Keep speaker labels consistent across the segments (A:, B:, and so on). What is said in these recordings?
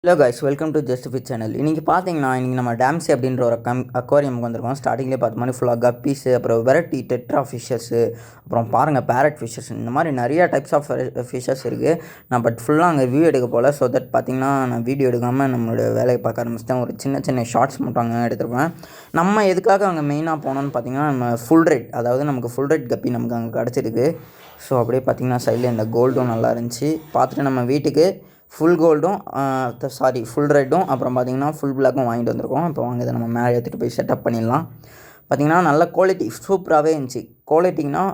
A: Hello guys, welcome to just fit channel. இன்றைக்கி பார்த்தீங்கன்னா நம்ம டேம்ஸி அப்படின்ற ஒரு அக்வாரியமுக்கு வந்திருக்கோம். ஸ்டார்டிங்லேயே பார்த்த மாதிரி ஃபுல்லாக கப்பீஸு, அப்புறம் வெரைட்டி டெட்ரா ஃபிஷ்ஷஸ்ஸு, அப்புறம் பாருங்கள் பேரட் ஃபிஷ்ஷஸ், இந்த மாதிரி நிறையா டைப்ஸ் ஆஃப் ஃபிஷ்ஷஸ் இருக்குது. நான் பட் ஃபுல்லாக அங்கே வீடியோ எடுக்க போல். ஸோ தட் பார்த்திங்கன்னா நான் வீடியோ எடுக்காமல் நம்மளோட வேலையை பார்க்க ஆரம்பிச்சிட்டேன். ஒரு சின்ன சின்ன ஷார்ட்ஸ் மட்டும் அங்கே எடுத்துருப்பேன். நம்ம எதுக்காக அங்கே மெயினாக போனோன்னு பார்த்தீங்கன்னா, நம்ம ஃபுல் ரெட், அதாவது நமக்கு ஃபுல் ரெட் கப்பி நமக்கு அங்கே கிடச்சிருக்கு. ஸோ அப்படியே பார்த்திங்கன்னா சைடில் இந்த கோல்டும் நல்லா இருந்துச்சு. பார்த்துட்டு நம்ம வீட்டுக்கு ஃபுல் கோல்டும் ஃபுல் ரெட்டும் அப்புறம் பார்த்திங்கன்னா ஃபுல் பிளாக்கும் வாங்கிட்டு வந்திருக்கோம். இப்போ வாங்க இதை நம்ம மேலே எடுத்துகிட்டு போய் செட்டப் பண்ணிடலாம். பார்த்திங்கன்னா நல்ல குவாலிட்டி சூப்பராகவே இருந்துச்சு. குவாலிட்டிங்கன்னா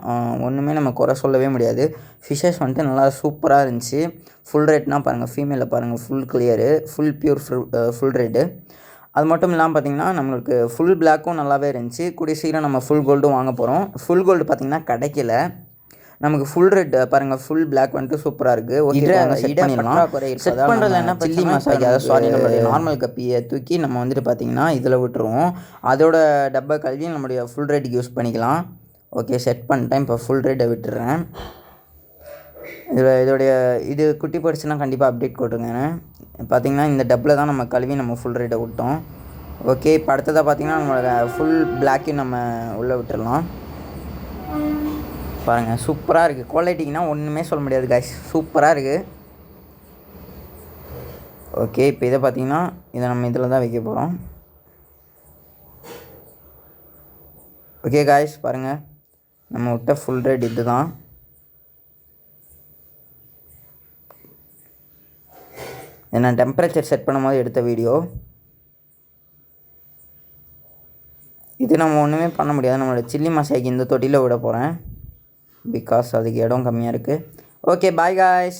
A: ஒன்றுமே நம்ம குறை சொல்லவே முடியாது. ஃபிஷ்ஷஸ் வந்துட்டு நல்லா சூப்பராக இருந்துச்சு. ஃபுல் ரெட்னால் பாருங்கள், ஃபீமேலில் பாருங்கள், full clear, full pure full red. அது மட்டும் இல்லாமல் பார்த்திங்கன்னா நம்மளுக்கு ஃபுல் பிளாக்கும் நல்லாவே இருந்துச்சு. கூடிய சீக்கிரம் நம்ம ஃபுல் கோல்டும் வாங்க போகிறோம். ஃபுல் கோல்டு பார்த்திங்கன்னா கிடைக்கல. நமக்கு ஃபுல் ரெட் பாருங்கள், ஃபுல் பிளாக் வந்துட்டு சூப்பராக இருக்குது. ஓகே, செட் பண்ணுறதுல என்ன சில்லி மசாலா, அதாவது நம்மளுடைய நார்மல் கப்பியை தூக்கி நம்ம வந்துட்டு பார்த்திங்கன்னா இதில் விட்டுருவோம். அதோட டப்பா கழுவி நம்மளுடைய ஃபுல் ரெட்டுக்கு யூஸ் பண்ணிக்கலாம். ஓகே, செட் பண்ணிட்டேன். இப்போ ஃபுல் ரெட்டை விட்டுறேன். இதோடைய இது குட்டி போயிடுச்சுன்னா கண்டிப்பாக அப்டேட் கொடுங்க. பார்த்திங்கன்னா இந்த டப்பில் தான் நம்ம கழுவி நம்ம ஃபுல் ரெட்டை விட்டோம். ஓகே, இப்போ அடுத்ததாக பார்த்திங்கன்னா நம்மளோட ஃபுல் பிளாக்கையும் நம்ம உள்ளே விட்டுடலாம். பாருங்கள், சூப்பராக இருக்குது. குவாலிட்டிங்கன்னா ஒன்றுமே சொல்ல முடியாது காய்ஸ், சூப்பராக இருக்குது. ஓகே, இப்போ இதை பார்த்திங்கன்னா இதை நம்ம இதில் தான் வைக்க போகிறோம். ஓகே காய்ஸ், பாருங்கள், நம்ம விட்ட ஃபுல் ரெட் இது தான். நான் டெம்பரேச்சர் செட் பண்ணும் போது எடுத்த வீடியோ இது. நம்ம ஒன்றுமே பண்ண முடியாது. நம்மளோட சில்லி மசாய்க்கு இந்த தொட்டியில் விட போகிறேன். பிகாஸ் அதுக்கு இடம் கம்மியாக இருக்குது. Okay, bye guys.